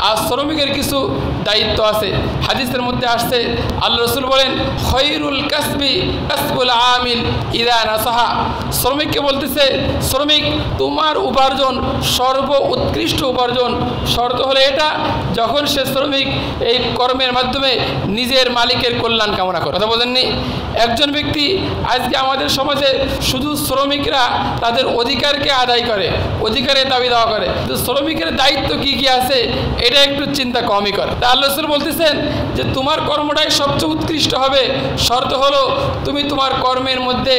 আর শ্রমিকের কিছু দায়িত্ব আছে। হাদিসের মধ্যে আসছে আল্লাহ রসুল বলেন, খৈরুল কাসবি কাসবুল আমিল ইদা নাসাহা। শ্রমিককে বলতেছে, শ্রমিক তোমার উপার্জন সর্ব উৎকৃষ্ট উপার্জন, শর্ত হলো এটা যখন সে শ্রমিক এই কর্মের মাধ্যমে নিজের মালিকের কল্যাণ কামনা করে। কথা বলেননি? একজন ব্যক্তি আজকে আমাদের সমাজে শুধু শ্রমিকরা তাদের অধিকারকে আদায় করে, অধিকারের দাবি দাওয়া করে, কিন্তু শ্রমিকের দায়িত্ব কি কি আছে এটা একটু চিন্তা কমই করে। তা আল্লাহ রাসূল বলতেছেন যে তোমার কর্মটাই সবচেয়ে উৎকৃষ্ট হবে, শর্ত হলো তুমি তোমার কর্মের মধ্যে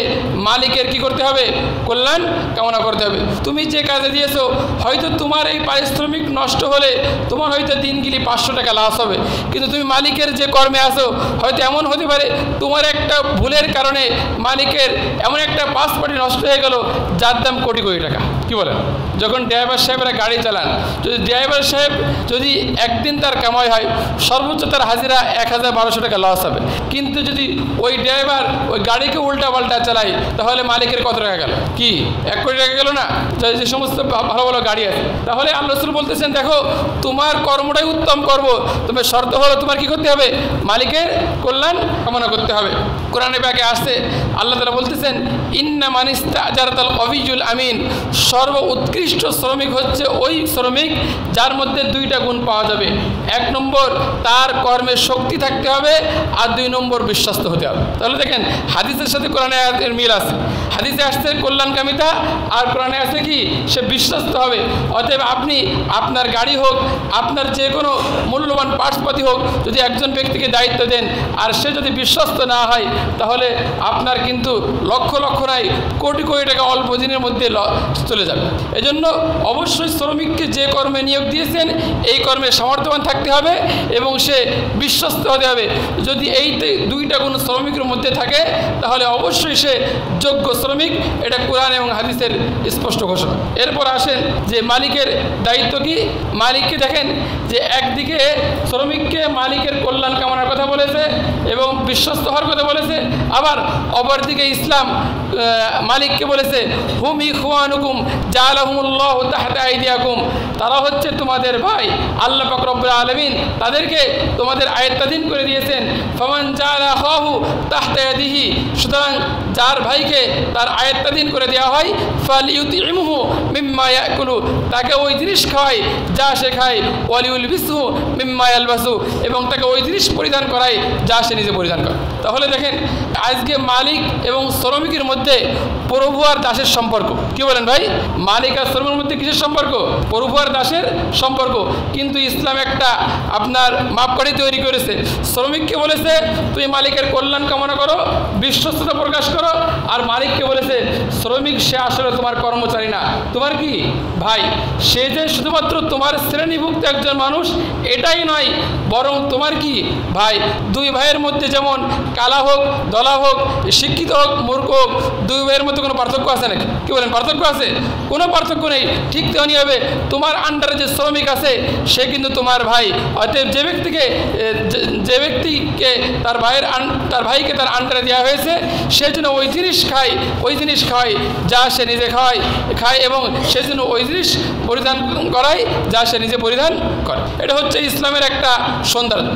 মালিকের কি করতে হবে? কল্যাণ কামনা করতে হবে। তুমি যে কাজে দিয়েছো, হয়তো তোমার এই পারিশ্রমিক নষ্ট হলে তোমার হয়তো দিনগুলি 500 টাকা লস হবে, কিন্তু তুমি মালিকের যে কর্মে আসো, হয়তো এমন হতে পারে তোমার একটা ভুলের কারণে মালিকের এমন একটা পাসপোর্ট নষ্ট হয়ে গেল যার দাম কোটি কোটি টাকা। কি বলেন? যখন ড্রাইভার সাহেবরা গাড়ি চালান, যদি ড্রাইভার সাহেব যদি একদিন তার কামাই হয় সর্বোচ্চ তার হাজিরা 1000-1200 টাকা লস হবে, কিন্তু যদি ওই ড্রাইভার ওই গাড়িকে উল্টা পাল্টা চালায় তাহলে মালিকের কত টাকা গেল? কি 1 কোটি টাকা গেল না? যে সমস্ত ভালো ভালো গাড়ি আছে। তাহলে আল্লাহ রাসূল বলতেছেন, দেখো তোমার কর্মটাই উত্তম কর্ম, তবে শর্ত হলো তোমার কি করতে হবে? মালিকের কল্যাণ কামনা করতে হবে। কোরআনে পাকে আসছে আল্লাহ তাআলা বলতেছেন, ইন্না মান ইস্তাজারাতাল কবিয়ুল আমিন, সর্ব উৎকৃষ্ট শ্রমিক হচ্ছে ওই শ্রমিক যার মধ্যে 2টা গুণ পাওয়া যাবে। 1 নম্বর তার কর্মের শক্তি থাকতে হবে, আর 2 নম্বর বিশ্বস্ত হতে হবে। তাহলে দেখেন হাদিসের সাথে কোরআনে আয়াতের মিল আছে। হাদিসে আসছে কল্যাণকামিতা, আর কোরআনে আছে কি সে বিশ্বস্ত হবে। অতএব আপনি আপনার গাড়ি হোক, আপনার যে কোনো মূল্যবান পার্টসপাতি হোক, যদি একজন ব্যক্তিকে দায়িত্ব দেন আর সে যদি বিশ্বস্ত না হয়, তাহলে আপনার কিন্তু লক্ষ লক্ষ নয় কোটি কোটি টাকা অল্প দিনের মধ্যে চলে যাবে। এজন্য অবশ্যই শ্রমিককে যে কর্মে নিয়োগ দিয়েছেন এই কর্মে সামর্থ্যবান থাকতে হবে এবং সে বিশ্বস্ত হতে হবে। যদি এই 2টা গুণ শ্রমিকের মধ্যে থাকে তাহলে অবশ্যই সে যোগ্য শ্রমিক। এটা কোরআন এবং হাদিসের স্পষ্ট ঘোষণা। এরপর আসেন যে মালিকের দায়িত্ব কি। মালিককে দেখেন যে একদিকে শ্রমিককে মালিকের কল্যাণ কামনার কথা বলেছে এবং বিশ্বস্ত হওয়ার কথা বলেছে, আবার অপরদিকে ইসলাম মালিককে বলেছে, হুম ইখওয়ানুকুম জাআলাহুমুল্লাহু তাহতা আইদিয়াকুম, তারা হচ্ছে তোমাদের ভাই। আল্লাহ পাক রব্বুল আলামিন তাদেরকে তোমাদের আয়ত্তাধীন করে দিয়েছেন। ফামান জাআলা আখাহু তাহতা ইয়াদিহি, সুতরাং যার ভাইকে তার আয়ত্তাধীন করে দেওয়া হয়, ফালিউতিমহু মিম্মা ইয়াকুলু, তাকে ওই জিনিস খাওয়ায় যা সে খায়, ওয়ালিউলবিসহু মিম্মা ইয়ালবাসু, এবং তাকে ওই জিনিস পরিধান করায় যা সে নিজে পরিধান করে। তাহলে দেখেন আজকে মালিক এবং শ্রমিকের মধ্যে প্রভু আর দাসের সম্পর্ক। কি বলেন ভাই? মালিক আর শ্রমিকের মধ্যে কিসের সম্পর্ক? প্রভু আর দাসের সম্পর্ক। কিন্তু ইসলাম একটা আপনার মাপকাঠি তৈরি করেছে। শ্রমিককে বলেছে তুমি মালিকের কল্যাণ কামনা করো, বিশ্বস্ততা প্রকাশ করো, আর মালিককে বলেছে শ্রমিক সে আসলে তোমার কর্মচারী না, তোমার কি ভাই। সে যে শুধুমাত্র তোমার শ্রেণীভুক্ত একজন মানুষ এটাই নয়, বরং তোমার কি ভাই। 2 ভাইয়ের মধ্যে যেমন কালা হোক দলা হোক, শিক্ষিত হোক মূর্খ হোক, 2 ভাইয়ের মধ্যে কোনো পার্থক্য আছে নাকি? কি বলেন? পার্থক্য আছে? কোনো পার্থক্য নেই। ঠিক তেমনি হবে তোমার আন্ডারে যে শ্রমিক আছে সে কিন্তু তোমার ভাই। অতএব যে ব্যক্তিকে তার ভাইকে তার আন্ডারে দেওয়া হয়েছে সে যেন ওই জিনিস খায় যা সে নিজে খায় এবং সে যেন ওই জিনিস পরিধান করায় যা সে নিজে পরিধান করে। এটা হচ্ছে ইসলামের একটা সৌন্দর্য।